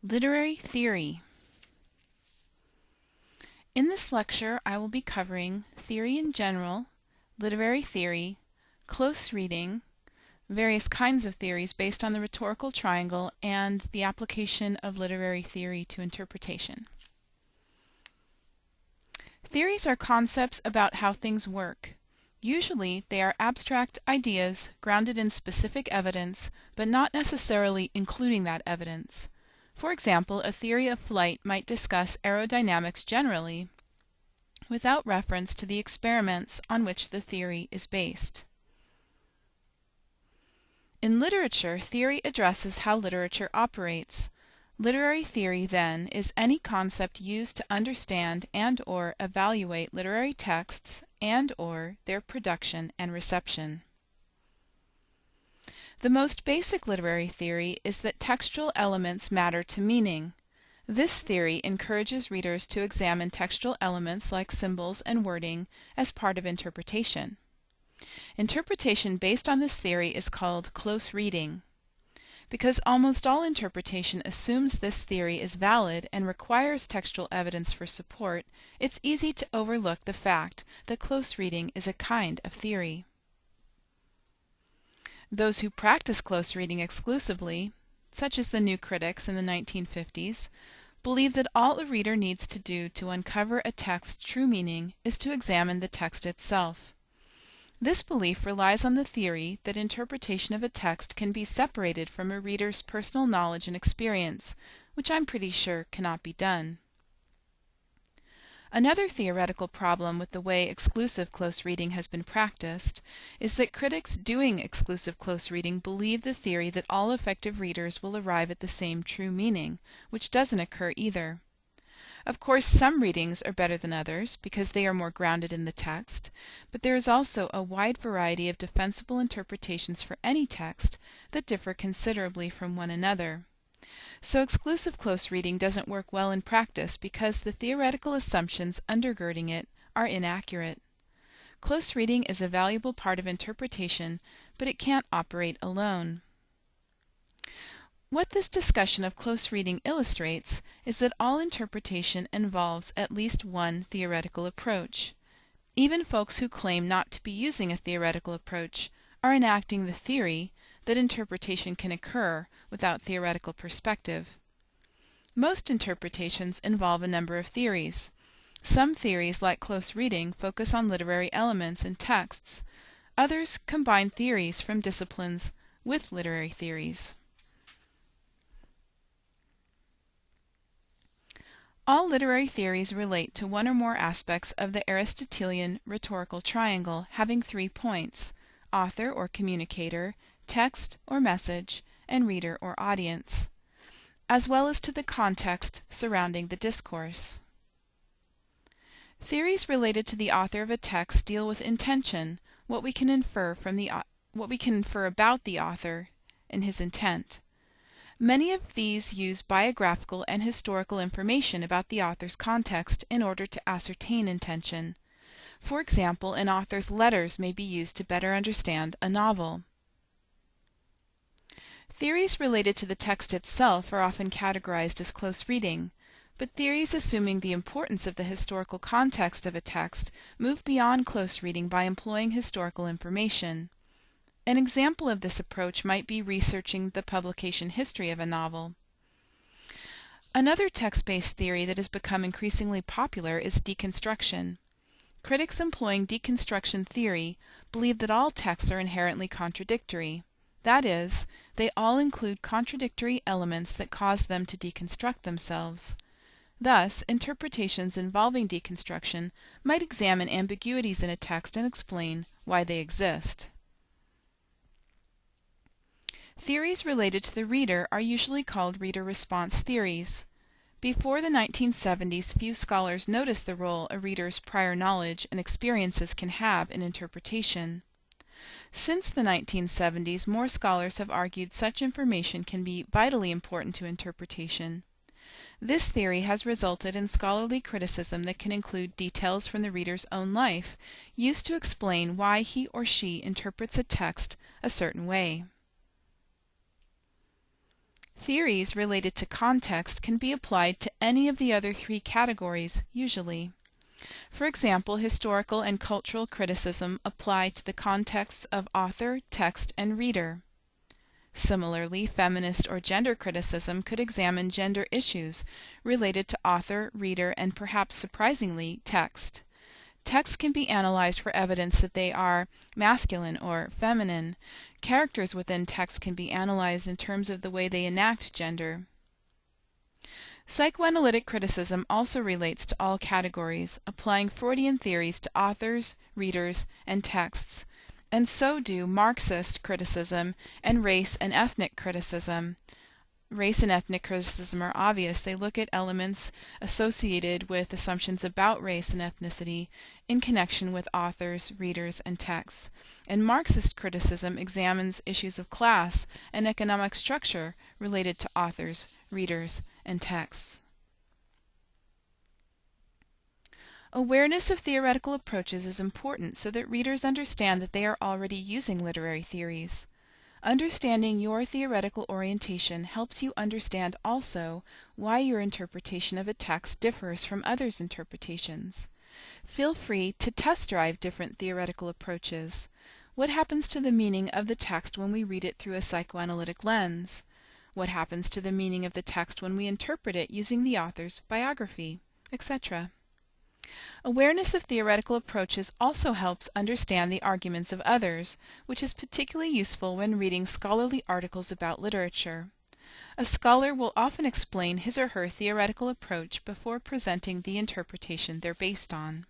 Literary theory. In this lecture, I will be covering theory in general, literary theory, close reading, various kinds of theories based on the rhetorical triangle, and the application of literary theory to interpretation. Theories are concepts about how things work. Usually, they are abstract ideas grounded in specific evidence, but not necessarily including that evidence. For example, a theory of flight might discuss aerodynamics generally, without reference to the experiments on which the theory is based. In literature, theory addresses how literature operates. Literary theory, then, is any concept used to understand and/or evaluate literary texts and/or their production and reception. The most basic literary theory is that textual elements matter to meaning. This theory encourages readers to examine textual elements like symbols and wording as part of interpretation. Interpretation based on this theory is called close reading. Because almost all interpretation assumes this theory is valid and requires textual evidence for support, it's easy to overlook the fact that close reading is a kind of theory. Those who practice close reading exclusively, such as the new critics in the 1950s, believe that all a reader needs to do to uncover a text's true meaning is to examine the text itself. This belief relies on the theory that interpretation of a text can be separated from a reader's personal knowledge and experience, which I'm pretty sure cannot be done. Another theoretical problem with the way exclusive close reading has been practiced is that critics doing exclusive close reading believe the theory that all effective readers will arrive at the same true meaning, which doesn't occur either. Of course, some readings are better than others because they are more grounded in the text, but there is also a wide variety of defensible interpretations for any text that differ considerably from one another. So exclusive close reading doesn't work well in practice because the theoretical assumptions undergirding it are inaccurate. Close reading is a valuable part of interpretation, but it can't operate alone. What this discussion of close reading illustrates is that all interpretation involves at least one theoretical approach. Even folks who claim not to be using a theoretical approach are enacting the theory that interpretation can occur without theoretical perspective. Most interpretations involve a number of theories. Some theories, like close reading, focus on literary elements in texts. Others combine theories from disciplines with literary theories. All literary theories relate to one or more aspects of the Aristotelian rhetorical triangle, having 3 points: author or communicator, text or message, and reader or audience, as well as to the context surrounding the discourse. Theories related to the author of a text deal with intention, what we can infer about the author and his intent. Many of these use biographical and historical information about the author's context in order to ascertain intention. For example, an author's letters may be used to better understand a novel. Theories related to the text itself are often categorized as close reading, but theories assuming the importance of the historical context of a text move beyond close reading by employing historical information. An example of this approach might be researching the publication history of a novel. Another text-based theory that has become increasingly popular is deconstruction. Critics employing deconstruction theory believe that all texts are inherently contradictory. That is, they all include contradictory elements that cause them to deconstruct themselves. Thus, interpretations involving deconstruction might examine ambiguities in a text and explain why they exist. Theories related to the reader are usually called reader response theories. Before the 1970s, few scholars noticed the role a reader's prior knowledge and experiences can have in interpretation. Since the 1970s, more scholars have argued such information can be vitally important to interpretation. This theory has resulted in scholarly criticism that can include details from the reader's own life, used to explain why he or she interprets a text a certain way. Theories related to context can be applied to any of the other three categories, usually. For example, historical and cultural criticism apply to the contexts of author, text, and reader. Similarly, feminist or gender criticism could examine gender issues related to author, reader, and perhaps surprisingly, text. Texts can be analyzed for evidence that they are masculine or feminine. Characters within texts can be analyzed in terms of the way they enact gender. Psychoanalytic criticism also relates to all categories, applying Freudian theories to authors, readers, and texts, and so do Marxist criticism and race and ethnic criticism. Race and ethnic criticism are obvious. They look at elements associated with assumptions about race and ethnicity in connection with authors, readers, and texts. And Marxist criticism examines issues of class and economic structure related to authors, readers, and texts. Awareness of theoretical approaches is important so that readers understand that they are already using literary theories. Understanding your theoretical orientation helps you understand also why your interpretation of a text differs from others' interpretations. Feel free to test drive different theoretical approaches. What happens to the meaning of the text when we read it through a psychoanalytic lens? What happens to the meaning of the text when we interpret it using the author's biography, etc.? Awareness of theoretical approaches also helps understand the arguments of others, which is particularly useful when reading scholarly articles about literature. A scholar will often explain his or her theoretical approach before presenting the interpretation they're based on.